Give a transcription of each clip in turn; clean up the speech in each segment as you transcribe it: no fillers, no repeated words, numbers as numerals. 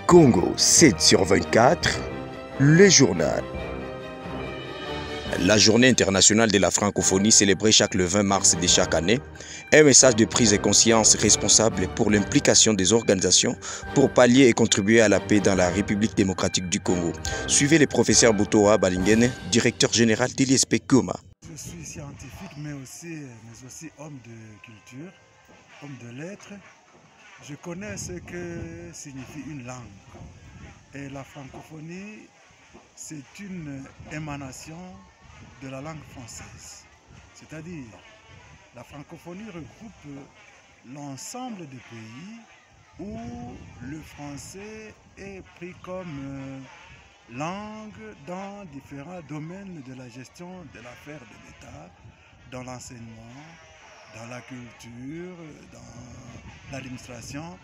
Congo 7/24, le journal. La journée internationale de la francophonie célébrée chaque le 20 mars de chaque année, un message de prise de conscience responsable pour l'implication des organisations pour pallier et contribuer à la paix dans la République démocratique du Congo. Suivez le professeur Boutoa Balingene, directeur général d'ILSP Goma. Je suis scientifique mais aussi homme de culture, homme de lettres. Je connais ce que signifie une langue. Et la francophonie, c'est une émanation de la langue française. C'est-à-dire, la francophonie regroupe l'ensemble des pays où le français est pris comme langue dans différents domaines de la gestion de l'affaire de l'État, dans l'enseignement, dans la culture, dans l'administration.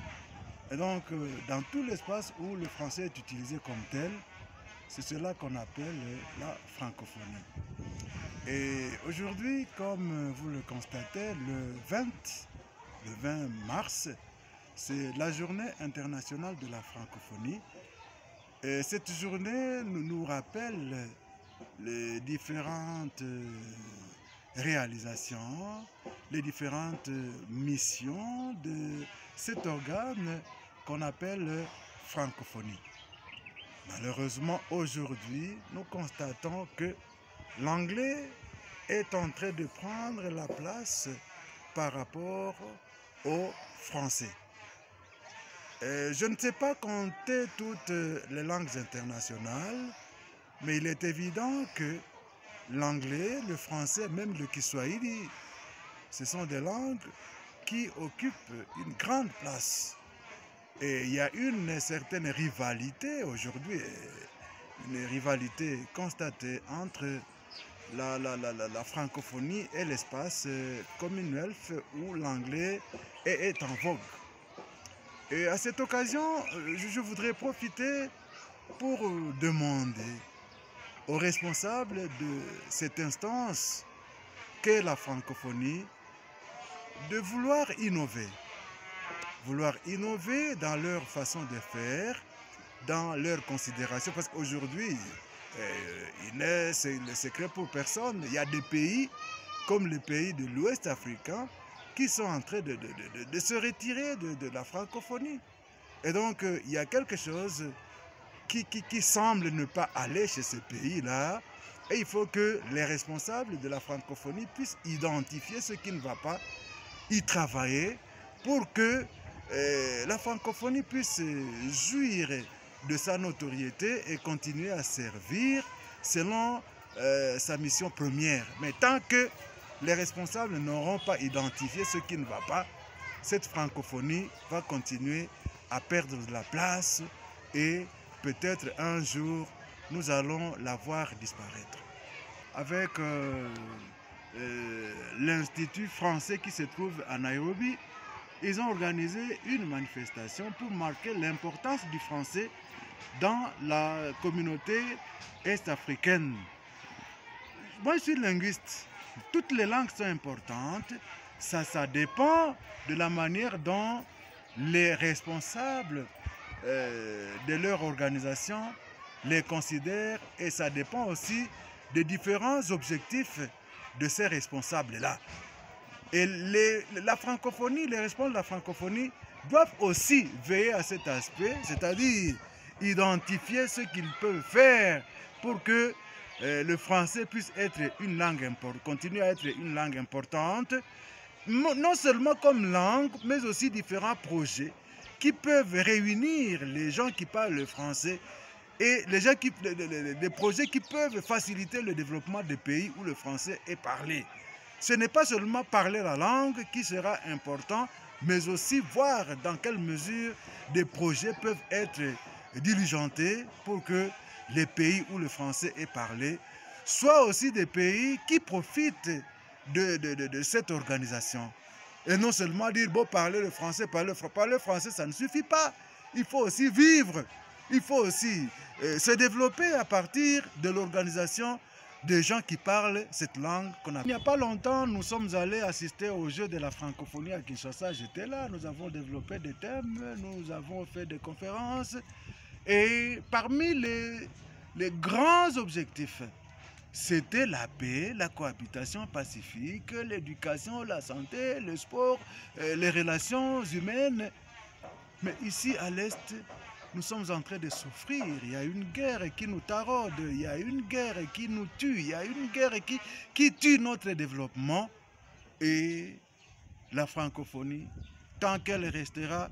Et donc, dans tout l'espace où le français est utilisé comme tel, c'est cela qu'on appelle la francophonie. Et aujourd'hui, comme vous le constatez, le 20 mars, c'est la journée internationale de la francophonie. Et cette journée nous rappelle les différentes réalisations, les différentes missions de cet organe qu'on appelle francophonie. Malheureusement, aujourd'hui, nous constatons que l'anglais est en train de prendre la place par rapport au français. Je ne sais pas compter toutes les langues internationales, mais il est évident que l'anglais, le français, même le kiswahili, ce sont des langues qui occupent une grande place. Et il y a une certaine rivalité aujourd'hui, une rivalité constatée entre la francophonie et l'espace Commonwealth où l'anglais est en vogue. Et à cette occasion, je voudrais profiter pour demander aux responsables de cette instance qu'est la francophonie de vouloir innover dans leur façon de faire, dans leurs considérations, parce qu'aujourd'hui, il n'est secret pour personne, il y a des pays comme les pays de l'Ouest africain qui sont en train de se retirer de la francophonie. Et donc, il y a quelque chose qui semble ne pas aller chez ces pays-là. Et il faut que les responsables de la francophonie puissent identifier ce qui ne va pas, y travailler pour que la francophonie puisse jouir de sa notoriété et continuer à servir selon sa mission première. Mais tant que les responsables n'auront pas identifié ce qui ne va pas, cette francophonie va continuer à perdre de la place et peut-être un jour, nous allons la voir disparaître. Avec l'Institut français qui se trouve à Nairobi, ils ont organisé une manifestation pour marquer l'importance du français dans la communauté est-africaine. Moi, je suis linguiste. Toutes les langues sont importantes. Ça dépend de la manière dont les responsables de leur organisation les considèrent et ça dépend aussi des différents objectifs de ces responsables-là. Et la francophonie, les responsables de la francophonie doivent aussi veiller à cet aspect, c'est-à-dire identifier ce qu'ils peuvent faire pour que le français puisse être une langue importante, continuer à être une langue importante, non seulement comme langue, mais aussi différents projets qui peuvent réunir les gens qui parlent le français et des projets qui peuvent faciliter le développement des pays où le français est parlé. Ce n'est pas seulement parler la langue qui sera important, mais aussi voir dans quelle mesure des projets peuvent être diligentés pour que les pays où le français est parlé soient aussi des pays qui profitent de cette organisation. Et non seulement dire, bon, parler le français, parler le français, ça ne suffit pas. Il faut aussi vivre. Il faut aussi se développer à partir de l'organisation des gens qui parlent cette langue qu'on a. Il n'y a pas longtemps, nous sommes allés assister au jeu de la francophonie à Kinshasa. J'étais là, nous avons développé des thèmes, nous avons fait des conférences. Et parmi les grands objectifs, c'était la paix, la cohabitation pacifique, l'éducation, la santé, le sport, les relations humaines. Mais ici à l'Est, nous sommes en train de souffrir. Il y a une guerre qui nous taraude, il y a une guerre qui nous tue, il y a une guerre qui tue notre développement. Et la francophonie, tant qu'elle restera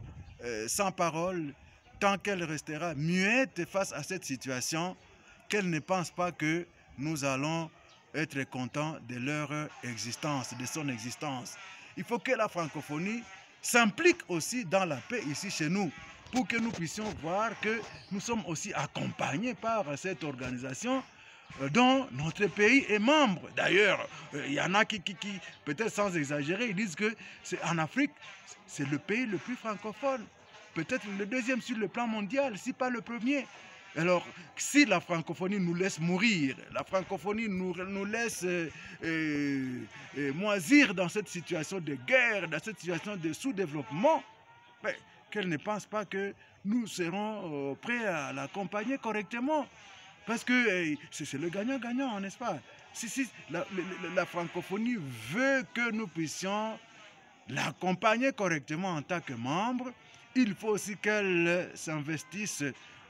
sans parole, tant qu'elle restera muette face à cette situation, qu'elle ne pense pas que nous allons être contents de leur existence, de son existence. Il faut que la francophonie s'implique aussi dans la paix ici chez nous, pour que nous puissions voir que nous sommes aussi accompagnés par cette organisation dont notre pays est membre. D'ailleurs, il y en a qui peut-être sans exagérer, ils disent que en Afrique, c'est le pays le plus francophone. Peut-être le deuxième sur le plan mondial, si pas le premier. Alors, si la francophonie nous laisse mourir, la francophonie nous laisse moisir dans cette situation de guerre, dans cette situation de sous-développement, ben, qu'elle ne pense pas que nous serons prêts à l'accompagner correctement. Parce que c'est le gagnant-gagnant, n'est-ce pas? Si la francophonie veut que nous puissions l'accompagner correctement en tant que membre, il faut aussi qu'elle s'investisse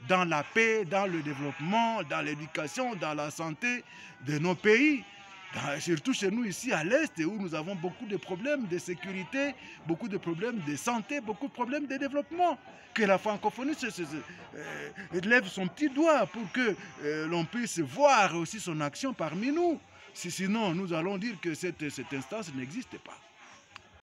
dans la paix, dans le développement, dans l'éducation, dans la santé de nos pays. Surtout chez nous ici à l'Est, où nous avons beaucoup de problèmes de sécurité, beaucoup de problèmes de santé, beaucoup de problèmes de développement. Que la francophonie lève son petit doigt pour que l'on puisse voir aussi son action parmi nous. Sinon, nous allons dire que cette instance n'existe pas.